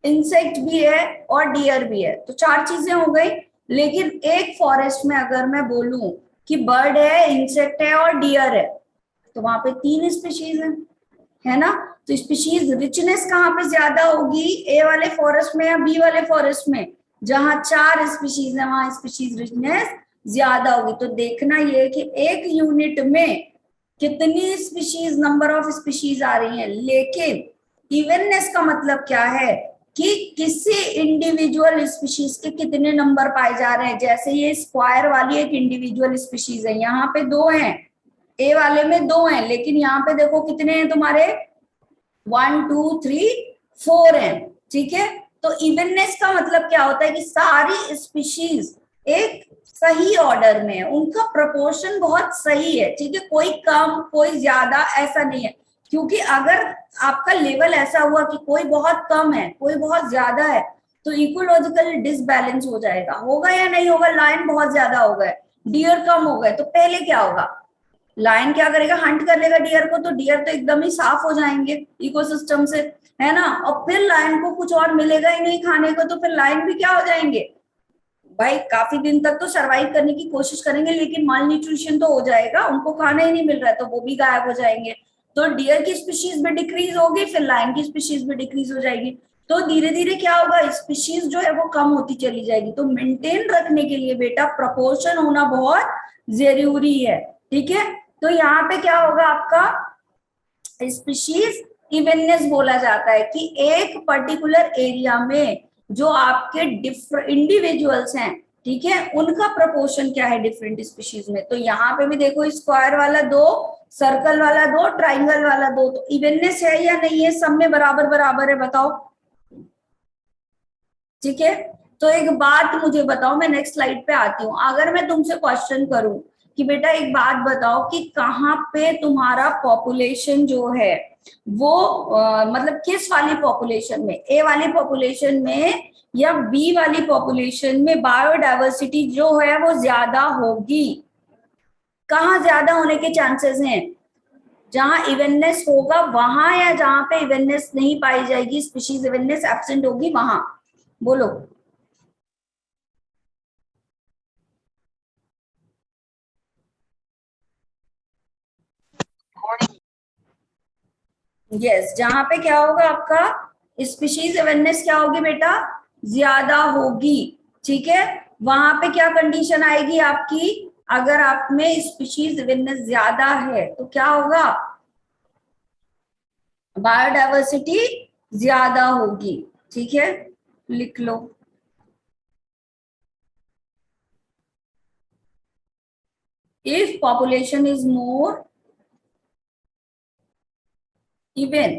इंसेक्ट भी है और डियर भी है, तो 4 चीजें हो गई। लेकिन एक फॉरेस्ट में अगर मैं बोलूं कि बर्ड है, इंसेक्ट है और डियर है, तो वहां पे 3 स्पीशीज है ना? तो स्पीशीज रिचनेस कहाँ पे ज्यादा होगी? ए वाले फॉरेस्ट में या बी वाले फॉरेस्ट में? जहां 4 स्पीशीज है वहां स्पीशीज रिचनेस ज्यादा होगी। तो देखना ये कि एक यूनिट में कितनी स्पीशीज, नंबर ऑफ स्पीशीज आ रही है। लेकिन इवननेस का मतलब क्या है कि किसी इंडिविजुअल स्पीशीज के कितने नंबर पाए जा रहे हैं। जैसे ये स्क्वायर वाली एक इंडिविजुअल स्पीशीज है, यहाँ पे 2 हैं, ए वाले में 2 हैं, लेकिन यहाँ पे देखो कितने हैं तुम्हारे, 1 2 3 4 हैं। ठीक है, तो इवननेस का मतलब क्या होता है कि सारी स्पीशीज एक सही ऑर्डर में है, उनका प्रोपोर्शन बहुत सही है। ठीक है, कोई कम कोई ज्यादा ऐसा नहीं है। क्योंकि अगर आपका लेवल ऐसा हुआ कि कोई बहुत कम है कोई बहुत ज्यादा है, तो इकोलॉजिकल डिसबैलेंस हो जाएगा। होगा या नहीं होगा? लायन बहुत ज्यादा हो गए, डियर कम हो गए, तो पहले क्या होगा? लायन क्या करेगा? हंट कर लेगा डियर को, तो डियर तो एकदम ही साफ हो जाएंगे इकोसिस्टम से, है ना? और फिर लायन को कुछ और मिलेगा ही नहीं खाने को, तो फिर लायन भी क्या हो जाएंगे भाई, काफी दिन तक तो सरवाइव करने की कोशिश करेंगे, लेकिन माल न्यूट्रिशन तो हो जाएगा, उनको खाना ही नहीं मिल रहा है, तो वो भी गायब हो जाएंगे। तो डियर की स्पीशीज भी डिक्रीज होगी, फिर लायन की स्पीशीज भी डिक्रीज हो जाएगी। तो धीरे धीरे क्या होगा, स्पीशीज जो है वो कम होती चली जाएगी। तो मेंटेन रखने के लिए बेटा प्रोपोर्शन होना बहुत जरूरी है। ठीक है, तो यहाँ पे क्या होगा आपका स्पीशीज इवननेस बोला जाता है कि एक पर्टिकुलर एरिया में जो आपके डिफरेंट इंडिविजुअल्स हैं, ठीक है, उनका प्रोपोर्शन क्या है डिफरेंट स्पीशीज में। तो यहाँ पे भी देखो स्क्वायर वाला 2, सर्कल वाला 2, ट्राइंगल वाला 2, तो इवननेस है या नहीं है? सब में बराबर बराबर है, बताओ। ठीक है, तो एक बात मुझे बताओ, मैं नेक्स्ट स्लाइड पे आती हूँ। अगर मैं तुमसे क्वेश्चन करूं कि बेटा एक बात बताओ कि कहाँ पे तुम्हारा पॉपुलेशन जो है वो मतलब किस वाली पॉपुलेशन में, ए वाली पॉपुलेशन में या बी वाली पॉपुलेशन में बायोडायवर्सिटी जो है वो ज्यादा होगी? कहाँ ज्यादा होने के चांसेस हैं? जहां इवननेस होगा वहां, या जहां पे इवननेस नहीं पाई जाएगी, स्पीशीज इवननेस एब्सेंट होगी वहां? बोलो। यस, जहां पे क्या होगा आपका स्पीशीज अवेयरनेस क्या होगी बेटा? ज्यादा होगी। ठीक है, वहां पे क्या कंडीशन आएगी आपकी? अगर आप में स्पीशीज अवेयरनेस ज्यादा है तो क्या होगा? बायोडायवर्सिटी ज्यादा होगी। ठीक है, लिख लो। If population is more even,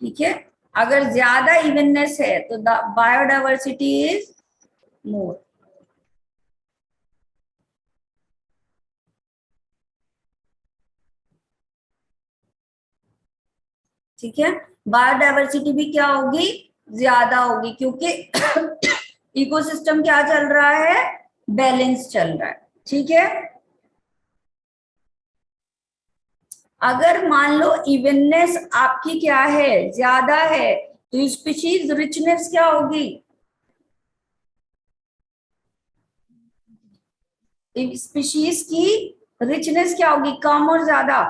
ठीक है, अगर ज्यादा इवननेस है तो द बायोडाइवर्सिटी इज मोर। ठीक है, बायोडाइवर्सिटी भी क्या होगी, ज्यादा होगी, क्योंकि इकोसिस्टम क्या चल रहा है, बैलेंस चल रहा है। ठीक है, अगर मान लो इवननेस आपकी क्या है, ज्यादा है, तो स्पीशीज रिचनेस क्या होगी, स्पीशीज की रिचनेस क्या होगी, कम और ज्यादा।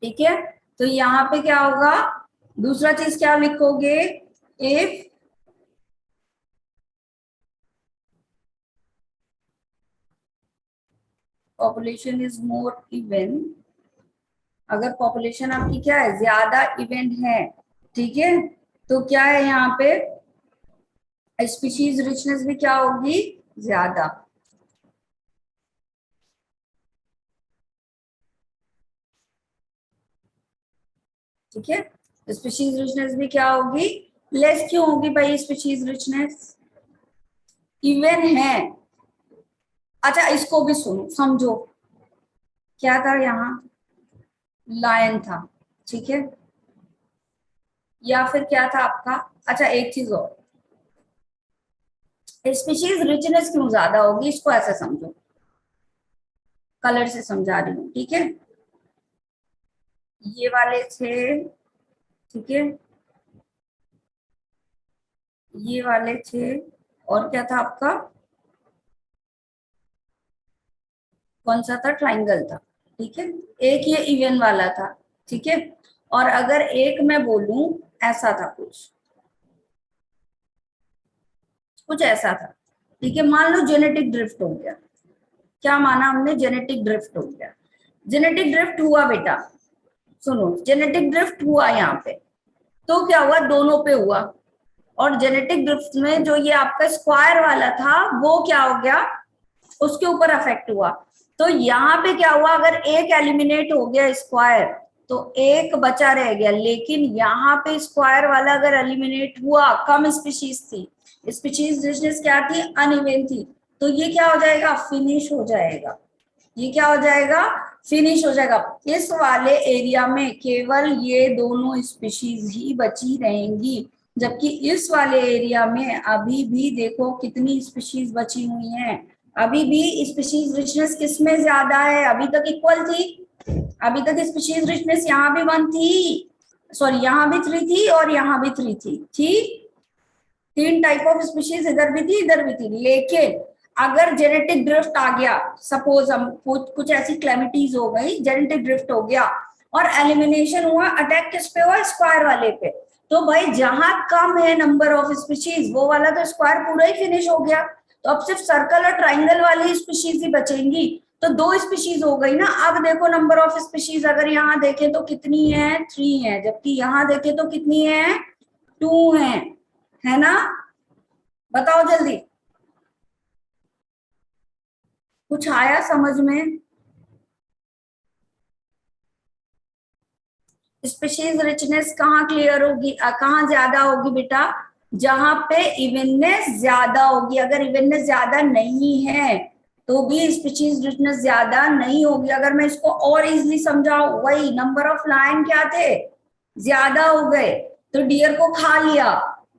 ठीक है, तो यहाँ पे क्या होगा, दूसरा चीज क्या लिखोगे, if population is more even, अगर पॉपुलेशन आपकी क्या है, ज्यादा इवेंट है, ठीक है, तो क्या है यहाँ पे, स्पीशीज रिचनेस भी क्या होगी, ज्यादा। ठीक है, स्पीशीज रिचनेस भी क्या होगी, लेस क्यों होगी भाई स्पीशीज रिचनेस, इवन है। अच्छा इसको भी सुनो समझो, क्या था यहाँ, लायन था, ठीक है, या फिर क्या था आपका, अच्छा एक चीज और, स्पीशीज रिचनेस क्यों ज्यादा होगी, इसको ऐसे समझो, कलर से समझा रही हूँ, ठीक है, ये वाले थे, ठीक है, ये वाले थे, और क्या था आपका, कौन सा था, ट्राइंगल था, ठीक है, एक ये इवन वाला था, ठीक है, और अगर एक मैं बोलूं, ऐसा था कुछ, कुछ ऐसा था, ठीक है, मान लो जेनेटिक ड्रिफ्ट हो गया, क्या माना हमने, जेनेटिक ड्रिफ्ट हो गया, जेनेटिक ड्रिफ्ट हुआ बेटा, सुनो जेनेटिक ड्रिफ्ट हुआ यहाँ पे, तो क्या हुआ, दोनों पे हुआ, और जेनेटिक ड्रिफ्ट में जो ये आपका स्क्वायर वाला था वो क्या हो गया, उसके ऊपर अफेक्ट हुआ, तो यहाँ पे क्या हुआ, अगर एक एलिमिनेट हो गया स्क्वायर तो एक बचा रह गया, लेकिन यहाँ पे स्क्वायर वाला अगर एलिमिनेट हुआ, कम स्पीशीज थी, स्पीशीज रिचनेस क्या थी, अनइवन थी, तो ये क्या हो जाएगा, फिनिश हो जाएगा, ये क्या हो जाएगा, फिनिश हो जाएगा, इस वाले एरिया में केवल ये दोनों स्पीशीज ही बची रहेंगी, जबकि इस वाले एरिया में अभी भी देखो कितनी स्पीशीज बची हुई हैं, अभी भी स्पीशीज रिचनेस किसमें ज्यादा है, अभी तक इक्वल थी, अभी तक स्पीशीज रिचनेस यहाँ भी 1 थी, सॉरी यहाँ भी 3 थी और यहाँ भी 3 थी, 3 टाइप ऑफ स्पीशीज इधर भी थी इधर भी थी, लेकिन अगर जेनेटिक ड्रिफ्ट आ गया, सपोज हम कुछ ऐसी क्लेमिटीज हो गई, जेनेटिक ड्रिफ्ट हो गया और एलिमिनेशन हुआ, अटैक किस पे हुआ, स्क्वायर वाले पे, तो भाई जहां कम है नंबर ऑफ स्पीशीज वो वाला तो स्क्वायर पूरा ही फिनिश हो गया, तो अब सिर्फ सर्कल और ट्राइंगल वाली स्पीशीज ही बचेंगी, तो 2 स्पीशीज हो गई ना। अब देखो नंबर ऑफ स्पीशीज अगर यहाँ देखें तो कितनी है, 3 है, जबकि यहाँ देखें तो कितनी है, 2 है ना, बताओ जल्दी, कुछ आया समझ में, स्पीशीज रिचनेस कहाँ क्लियर होगी, कहाँ ज्यादा होगी बेटा, जहां पे इवननेस ज्यादा होगी, अगर इवननेस ज्यादा नहीं है तो भी स्पीशीज रिचनेस ज्यादा नहीं होगी। अगर मैं इसको और इजीली समझाऊं, वही नंबर ऑफ लायन क्या थे, ज्यादा हो गए तो डियर को खा लिया,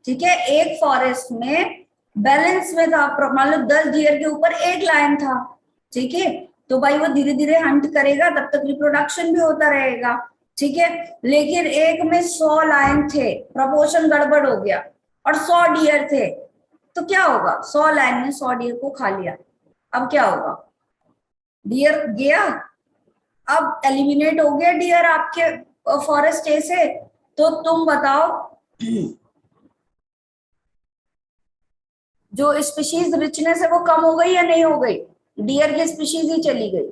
ठीक है, एक फॉरेस्ट में बैलेंस में था, मान लो 10 डियर के ऊपर एक लायन था, ठीक है, तो भाई वो धीरे धीरे हंट करेगा, तब तक रिप्रोडक्शन भी होता रहेगा, ठीक है, लेकिन एक में 100 लायन थे, प्रपोर्शन गड़बड़ हो गया, और 100 डियर थे, तो क्या होगा, 100 लायन ने 100 डियर को खा लिया, अब क्या होगा, डियर गया, अब एलिमिनेट हो गया डियर आपके फॉरेस्ट ए से, तो तुम बताओ जो स्पीशीज रिचनेस है वो कम हो गई या नहीं हो गई? डियर की स्पीशीज ही चली गई।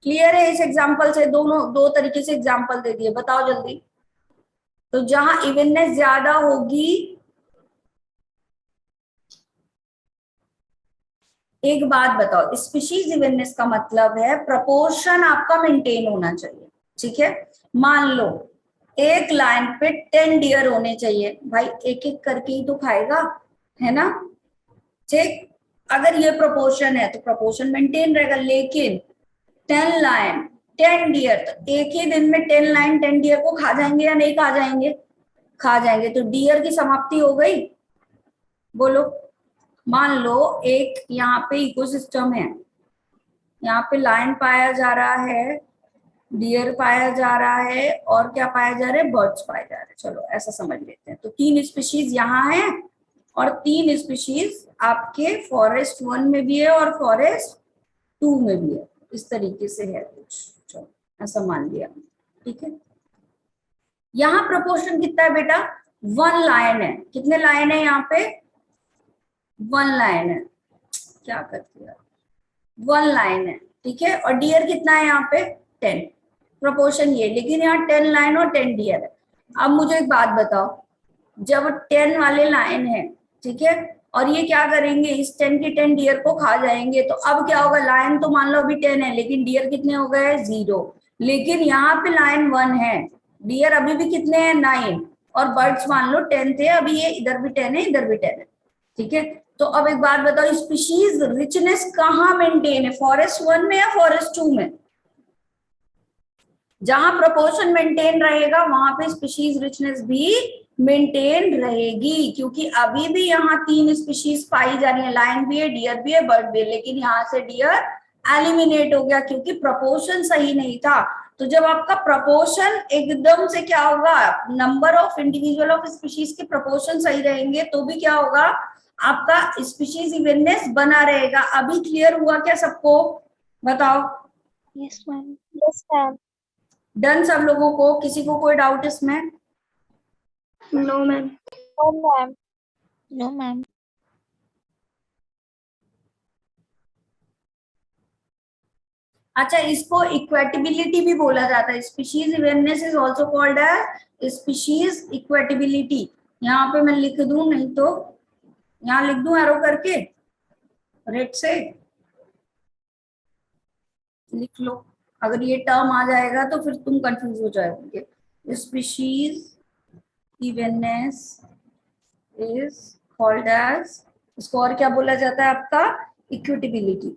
क्लियर है? इस एग्जाम्पल से दोनों दो तरीके से एग्जाम्पल दे दिए, बताओ जल्दी। तो जहां इवननेस ज्यादा होगी, एक बात बताओ, स्पीशीज इवननेस का मतलब है प्रोपोर्शन आपका मेंटेन होना चाहिए। ठीक है, मान लो एक लाइन पे 10 डियर होने चाहिए, भाई एक एक करके ही तो खाएगा, है ना? ठीक, अगर ये प्रोपोर्शन है तो प्रोपोर्शन मेंटेन रहेगा। लेकिन 10 लाइन 10 डियर, तो एक ही दिन में 10 लाइन 10 डियर को खा जाएंगे या नहीं खा जाएंगे? खा जाएंगे। तो डियर की समाप्ति हो गई। बोलो, मान लो एक यहाँ पे इकोसिस्टम है, यहाँ पे लायन पाया जा रहा है, डियर पाया जा रहा है, और क्या पाया जा रहा है? बर्ड्स पाए जा रहे हैं। चलो ऐसा समझ लेते हैं। तो 3 स्पीशीज यहाँ है और 3 स्पीशीज आपके फॉरेस्ट 1 में भी है और फॉरेस्ट 2 में भी है। इस तरीके से है कुछ, चलो ऐसा मान लिया। ठीक है, यहाँ प्रोपोर्शन कितना है बेटा? 1 लायन है। कितने लायन है यहाँ पे? 1 लायन है। क्या करती है? 1 लाइन है। ठीक है, और डियर कितना है यहाँ पे? 10। प्रोपोर्शन ये, लेकिन यहाँ 10 लाइन और 10 डियर है। अब मुझे एक बात बताओ, जब 10 वाले लाइन है, ठीक है, और ये क्या करेंगे? इस 10 के 10 डियर को खा जाएंगे, तो अब क्या होगा? लाइन तो मान लो अभी 10 है, लेकिन डियर कितने हो गए? 0। लेकिन यहाँ पे लाइन 1 है, डियर अभी भी कितने हैं? 9, और बर्ड्स मान लो 10 थे, अभी ये इधर भी 10 है, इधर भी 10 है। ठीक है, तो अब एक बात बताओ, स्पीशीज रिचनेस कहाँ मेंटेन है? फॉरेस्ट 1 में या फॉरेस्ट 2 में? जहां प्रोपोर्शन मेंटेन रहेगा वहां पे स्पीशीज रिचनेस भी मेंटेन रहेगी, क्योंकि अभी भी यहाँ 3 स्पीशीज पाई जा रही है, लायन भी है, डियर भी है, बर्ड भी है, लेकिन यहाँ से डियर एलिमिनेट हो गया क्योंकि प्रोपोर्शन सही नहीं था। तो जब आपका प्रोपोर्शन एकदम से क्या होगा? Number of individual of species के प्रोपोर्शन सही रहेंगे तो भी क्या होगा? आपका स्पीशीज इवननेस बना रहेगा। अभी क्लियर हुआ क्या सबको? बताओ। Yes ma'am. Yes ma'am. Done सब लोगों को? किसी को कोई डाउट इसमें? No ma'am. No ma'am. No ma'am. अच्छा, इसको इक्वेटिबिलिटी भी बोला जाता है। Species evenness is also called as species equitability. यहाँ पे मैं लिख दूं, नहीं तो यहाँ लिख दूं एरो करके रेड से, लिख लो। अगर ये टर्म आ जाएगा तो फिर तुम कंफ्यूज हो जाओगे। Species evenness is called as, इसको और क्या बोला जाता है आपका? इक्विटेबिलिटी।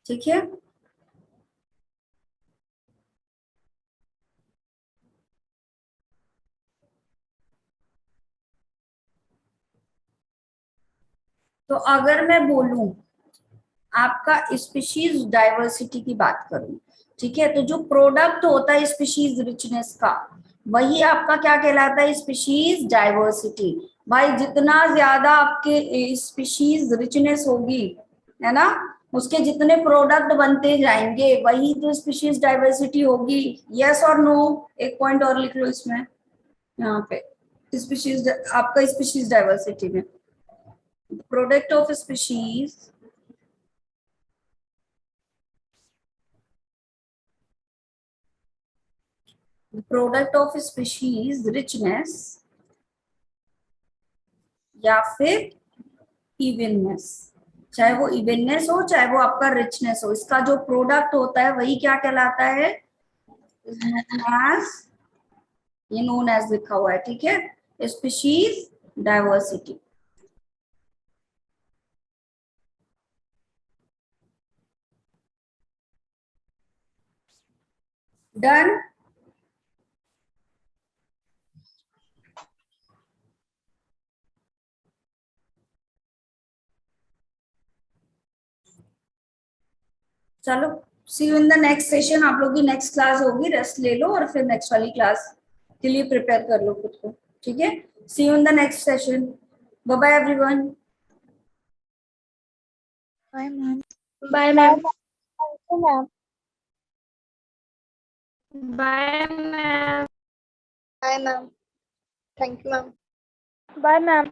ठीक है, तो अगर मैं बोलूं आपका स्पीशीज डाइवर्सिटी की बात करूं, ठीक है, तो जो प्रोडक्ट होता है स्पीशीज रिचनेस का, वही आपका क्या कहलाता है? Species diversity. भाई जितना ज्यादा आपके स्पीशीज रिचनेस होगी, है ना, उसके जितने प्रोडक्ट बनते जाएंगे वही तो स्पीशीज डाइवर्सिटी होगी। यस और नो? एक पॉइंट और लिख लो इसमें, यहाँ पे स्पीशीज, आपका स्पीशीज डाइवर्सिटी में product of species product of species richness या फिर इवननेस, चाहे वो इवननेस हो चाहे वो आपका रिचनेस हो, इसका जो प्रोडक्ट होता है वही क्या कहलाता है? नोन एज, ये नोन एज लिखा हुआ है, ठीक है, स्पीशीज डाइवर्सिटी। डन? चलो see you in the next session. आप लोग की नेक्स्ट क्लास होगी, रेस्ट ले लो और फिर नेक्स्ट वाली क्लास के लिए प्रिपेयर कर लो खुद को, ठीक है। See you in the next session. Bye bye everyone. Bye ma'am. Bye ma'am. Ma'am. Bye ma'am. Bye ma'am. Thank you ma'am. Bye ma'am.